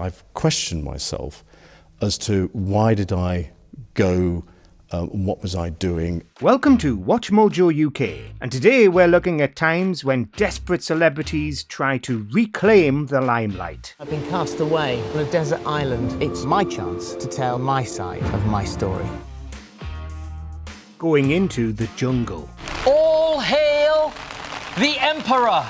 I've questioned myself as to why did I go, what was I doing? Welcome to WatchMojoUK, and today we're looking at times when desperate celebrities try to reclaim the limelight. I've been cast away on a desert island. It's my chance to tell my side of my story. Going into the jungle. All hail the Emperor!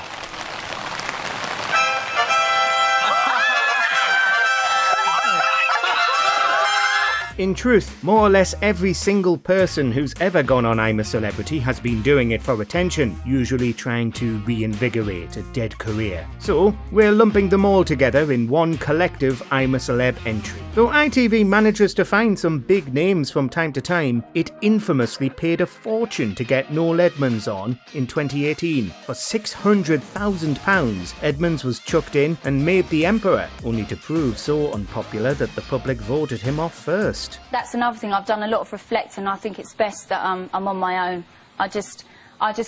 In truth, more or less every single person who's ever gone on I'm a Celebrity has been doing it for attention, usually trying to reinvigorate a dead career. So, we're lumping them all together in one collective I'm a Celeb entry. Though ITV manages to find some big names from time to time, it infamously paid a fortune to get Noel Edmonds on in 2018. For £600,000, Edmonds was chucked in and made the Emperor, only to prove so unpopular that the public voted him off first. That's another thing. I've done a lot of reflecting. I think it's best that I'm on my own. I just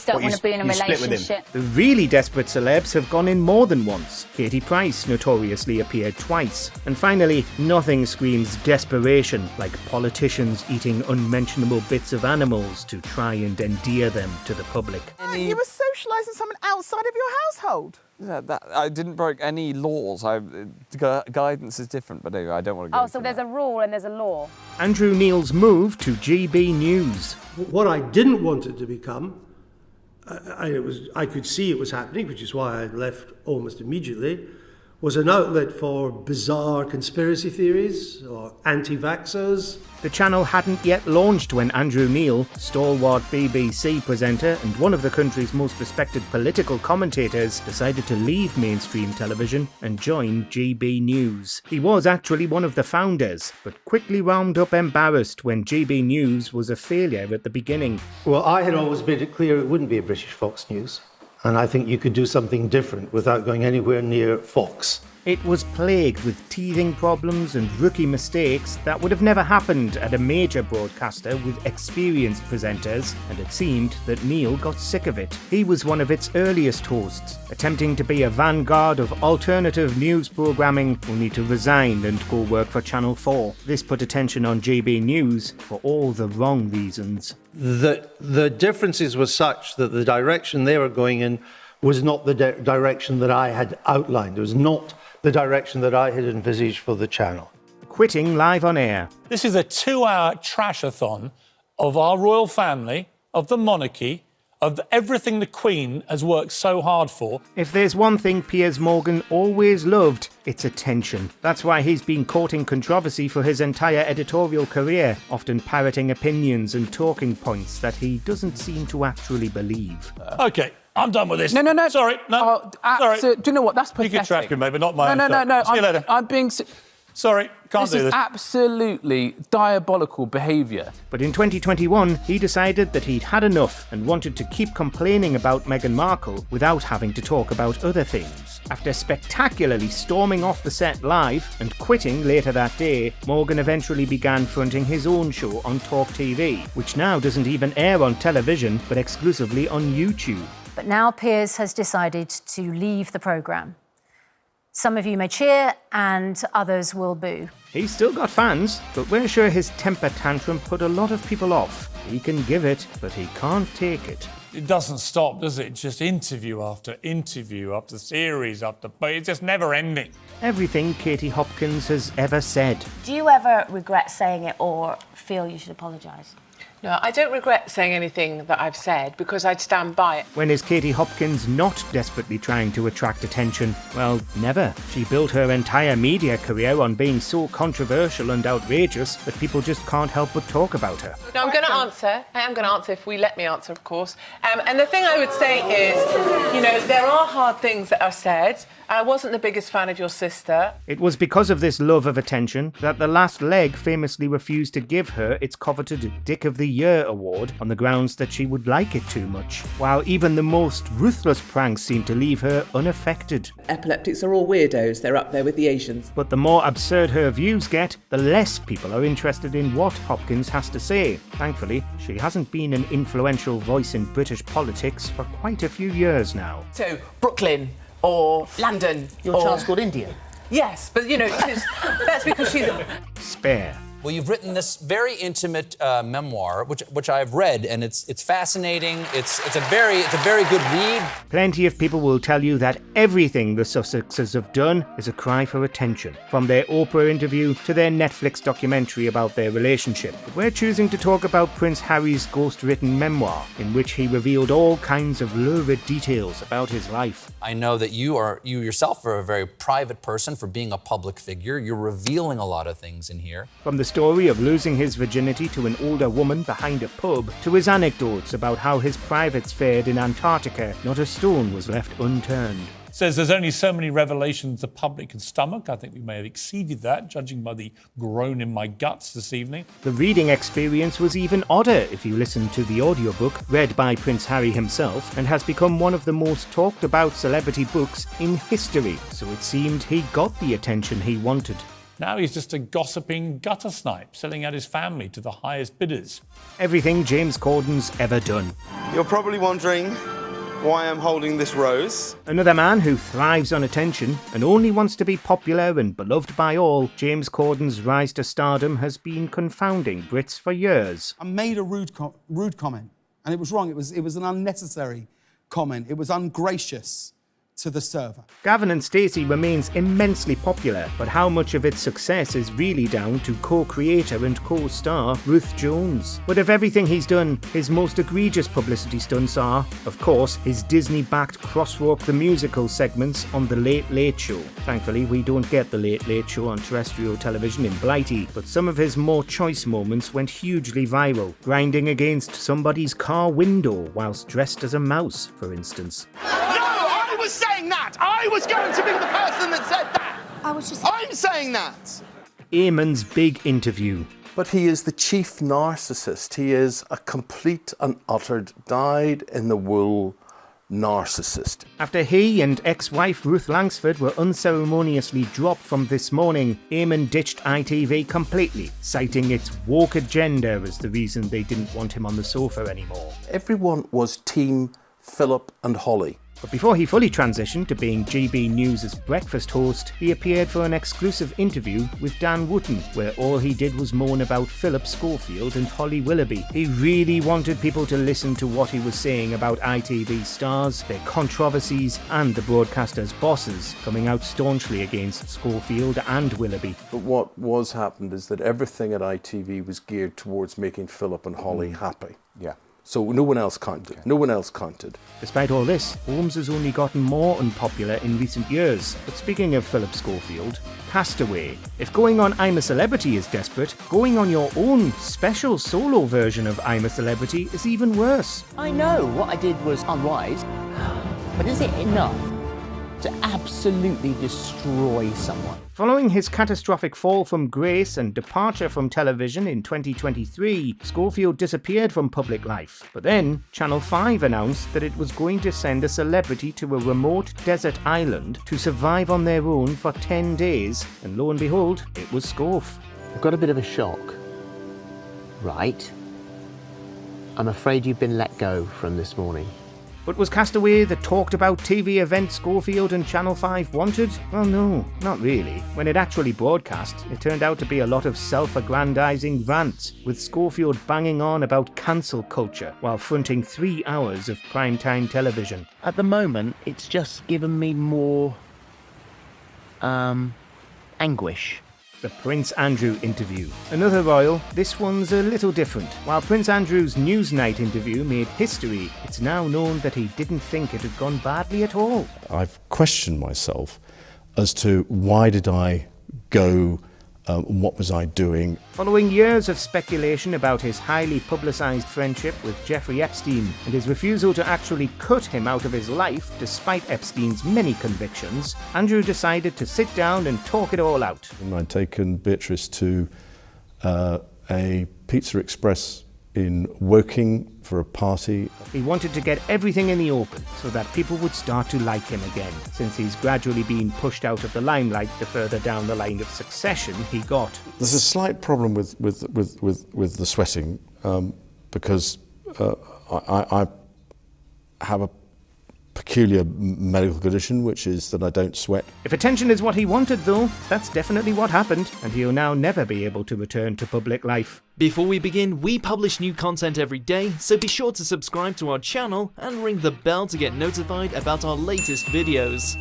don't want to be in a relationship. The really desperate celebs have gone in more than once. Katie Price notoriously appeared twice. And finally, nothing screams desperation like politicians eating unmentionable bits of animals to try and endear them to the public. You were socialising someone outside of your household? Yeah, I didn't break any laws. Guidance is different, but anyway, I don't want to go Oh, so there's a rule and there's a law. Andrew Neil's move to GB News. What I didn't want it to become, I could see it was happening, which is why I left almost immediately, was an outlet for bizarre conspiracy theories or anti-vaxxers. The channel hadn't yet launched when Andrew Neil, stalwart BBC presenter and one of the country's most respected political commentators, decided to leave mainstream television and join GB News. He was actually one of the founders, but quickly wound up embarrassed when GB News was a failure at the beginning. Well, I had always made it clear it wouldn't be a British Fox News, and I think you could do something different without going anywhere near Fox. It was plagued with teething problems and rookie mistakes that would have never happened at a major broadcaster with experienced presenters, and it seemed that Neil got sick of it. He was one of its earliest hosts, attempting to be a vanguard of alternative news programming, only to resign and go work for Channel 4. This put attention on GB News for all the wrong reasons. The differences were such that the direction they were going in was not the direction that I had outlined. It was not the direction that I had envisaged for the channel. Quitting live on air. This is a 2-hour trash-a-thon of our royal family, of the monarchy, of everything the Queen has worked so hard for. If there's one thing Piers Morgan always loved, it's attention. That's why he's been courting controversy for his entire editorial career, often parroting opinions and talking points that he doesn't seem to actually believe. OK, I'm done with this. No. Sorry, no. Sorry. Do you know what? That's pathetic. You can trash me, mate, but not my own No. stuff. See you later. I'm being... Sorry, can't do This is this. absolutely diabolical behaviour. But in 2021, he decided that he'd had enough and wanted to keep complaining about Meghan Markle without having to talk about other things. After spectacularly storming off the set live and quitting later that day, Morgan eventually began fronting his own show on Talk TV, which now doesn't even air on television but exclusively on YouTube. But now Piers has decided to leave the programme. Some of you may cheer and others will boo. He's still got fans, but we're sure his temper tantrum put a lot of people off. He can give it, but he can't take it. It doesn't stop, does it? Just interview after series after... But it's just never ending. Everything Katie Hopkins has ever said. Do you ever regret saying it or feel you should apologise? No, I don't regret saying anything that I've said because I'd stand by it. When is Katie Hopkins not desperately trying to attract attention? Well, never. She built her entire media career on being so controversial and outrageous that people just can't help but talk about her. No, I'm going to answer. I am going to answer if we let me answer, of course. And the thing I would say is, you know, there are hard things that are said. I wasn't the biggest fan of your sister. It was because of this love of attention that The Last Leg famously refused to give her its coveted Dick of the Year award on the grounds that she would like it too much, while even the most ruthless pranks seemed to leave her unaffected. Epileptics are all weirdos, they're up there with the Asians. But the more absurd her views get, the less people are interested in what Hopkins has to say. Thankfully, she hasn't been an influential voice in British politics for quite a few years now. So, Brooklyn or London. Your child's called India. Yes, but, you know, that's because she's... Spare. Well, you've written this very intimate memoir, which I've read, and it's fascinating. It's a very good read. Plenty of people will tell you that everything the Sussexes have done is a cry for attention, from their Oprah interview to their Netflix documentary about their relationship. But we're choosing to talk about Prince Harry's ghost-written memoir, in which he revealed all kinds of lurid details about his life. I know that you yourself are a very private person for being a public figure. You're revealing a lot of things in here. From the story of losing his virginity to an older woman behind a pub, to his anecdotes about how his privates fared in Antarctica, not a stone was left unturned. Says there's only so many revelations the public can stomach. I think we may have exceeded that, judging by the groan in my guts this evening. The reading experience was even odder if you listen to the audiobook, read by Prince Harry himself, and has become one of the most talked about celebrity books in history, so it seemed he got the attention he wanted. Now he's just a gossiping gutter snipe, selling out his family to the highest bidders. Everything James Corden's ever done. You're probably wondering why I'm holding this rose. Another man who thrives on attention and only wants to be popular and beloved by all, James Corden's rise to stardom has been confounding Brits for years. I made a rude comment, and it was wrong. It was an unnecessary comment. It was ungracious to the server. Gavin and Stacey remains immensely popular, but how much of its success is really down to co-creator and co-star Ruth Jones? But of everything he's done, his most egregious publicity stunts are, of course, his Disney-backed Crosswalk the Musical segments on The Late Late Show. Thankfully, we don't get The Late Late Show on terrestrial television in Blighty, but some of his more choice moments went hugely viral, grinding against somebody's car window whilst dressed as a mouse, for instance. I was saying that! I was going to be the person that said that! I'm saying that! Eamon's big interview. But he is the chief narcissist. He is a complete and utter dyed-in-the-wool narcissist. After he and ex-wife Ruth Langsford were unceremoniously dropped from This Morning, Eamon ditched ITV completely, citing its woke agenda as the reason they didn't want him on the sofa anymore. Everyone was team Philip and Holly. But before he fully transitioned to being GB News' breakfast host, he appeared for an exclusive interview with Dan Wootton, where all he did was moan about Phillip Schofield and Holly Willoughby. He really wanted people to listen to what he was saying about ITV stars, their controversies, and the broadcasters' bosses, coming out staunchly against Schofield and Willoughby. But what was happened is that everything at ITV was geared towards making Philip and Holly happy. Yeah. So no one else counted. No one else counted. Despite all this, Holmes has only gotten more unpopular in recent years. But speaking of Phillip Schofield, Castaway. If going on I'm a Celebrity is desperate, going on your own special solo version of I'm a Celebrity is even worse. I know what I did was unwise, but is it enough to absolutely destroy someone? Following his catastrophic fall from grace and departure from television in 2023, Schofield disappeared from public life. But then, Channel 5 announced that it was going to send a celebrity to a remote desert island to survive on their own for 10 days, and lo and behold, it was Scof. I've got a bit of a shock. Right. I'm afraid you've been let go from This Morning. But was Castaway the talked about TV event Schofield and Channel 5 wanted? Well, no, not really. When it actually broadcast, it turned out to be a lot of self-aggrandizing rants, with Schofield banging on about cancel culture while fronting 3 hours of primetime television. At the moment, it's just given me more anguish. The Prince Andrew interview. Another royal, this one's a little different. While Prince Andrew's Newsnight interview made history, it's now known that he didn't think it had gone badly at all. I've questioned myself as to why did I go, what was I doing? Following years of speculation about his highly publicised friendship with Jeffrey Epstein and his refusal to actually cut him out of his life despite Epstein's many convictions, Andrew decided to sit down and talk it all out. I'd taken Beatrice to a Pizza Express in Woking for a party. He wanted to get everything in the open so that people would start to like him again, since he's gradually been pushed out of the limelight the further down the line of succession he got. There's a slight problem with the sweating because I have peculiar medical condition, which is that I don't sweat. If attention is what he wanted, though, that's definitely what happened, and he'll now never be able to return to public life. Before we begin, we publish new content every day, so be sure to subscribe to our channel and ring the bell to get notified about our latest videos.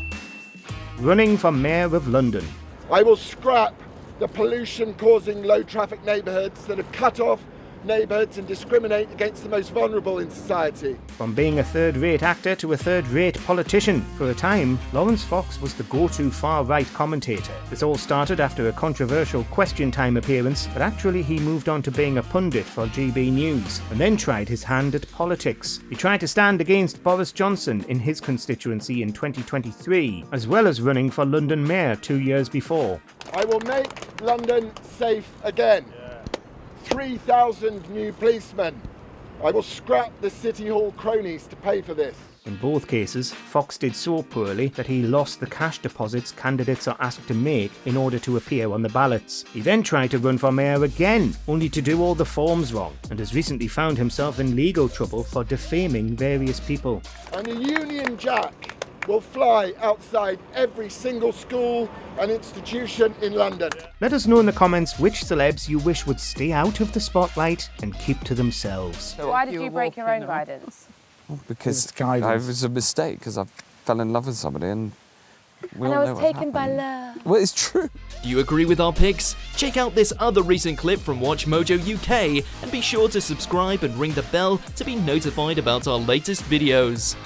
Running for Mayor of London. I will scrap the pollution-causing low-traffic neighbourhoods that have cut off neighbourhoods and discriminate against the most vulnerable in society. From being a third-rate actor to a third-rate politician, for a time, Lawrence Fox was the go-to far-right commentator. This all started after a controversial Question Time appearance, but actually he moved on to being a pundit for GB News, and then tried his hand at politics. He tried to stand against Boris Johnson in his constituency in 2023, as well as running for London Mayor 2 years before. I will make London safe again. 3,000 new policemen. I will scrap the City Hall cronies to pay for this. In both cases, Fox did so poorly that he lost the cash deposits candidates are asked to make in order to appear on the ballots. He then tried to run for mayor again, only to do all the forms wrong, and has recently found himself in legal trouble for defaming various people. And the Union Jack will fly outside every single school and institution in London. Let us know in the comments which celebs you wish would stay out of the spotlight and keep to themselves. Why did you break your own guidance? Because it was a mistake, because I fell in love with somebody and we all I know was what taken by happened. love. Well, it's true. Do you agree with our picks? Check out this other recent clip from WatchMojoUK and be sure to subscribe and ring the bell to be notified about our latest videos.